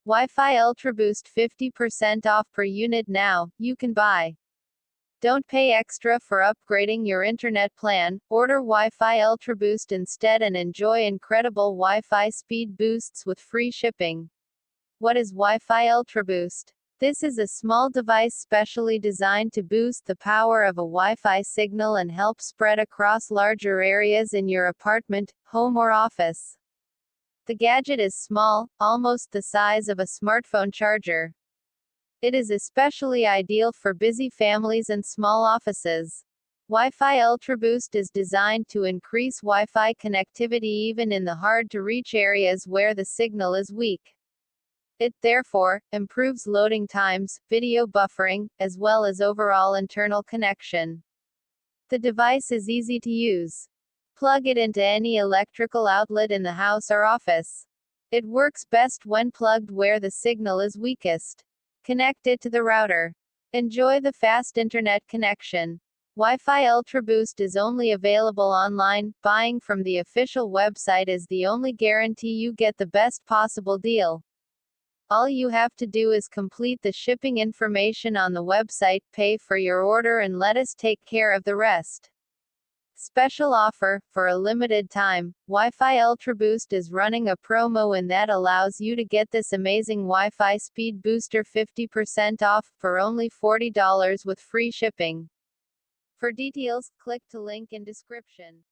Wi-Fi UltraBoost 50% off per unit now, you can buy. Don't pay extra for upgrading your internet plan, order Wi-Fi UltraBoost instead and enjoy incredible Wi-Fi speed boosts with free shipping. What is Wi-Fi UltraBoost? This is a small device specially designed to boost the power of a Wi-Fi signal and help spread across larger areas in your apartment, home or office. The gadget is small, almost the size of a smartphone charger. It is especially ideal for busy families and small offices. Wi-Fi UltraBoost is designed to increase Wi-Fi connectivity even in the hard-to-reach areas where the signal is weak. It, therefore, improves loading times, video buffering, as well as overall internal connection. The device is easy to use. Plug it into any electrical outlet in the house or office. It works best when plugged where the signal is weakest. Connect it to the router. Enjoy the fast internet connection. Wi-Fi UltraBoost is only available online. Buying from the official website is the only guarantee you get the best possible deal. All you have to do is complete the shipping information on the website, pay for your order and let us take care of the rest. Special offer, for a limited time, Wi-Fi UltraBoost is running a promo and that allows you to get this amazing Wi-Fi speed booster 50% off, for only $40 with free shipping. For details, click to link in description.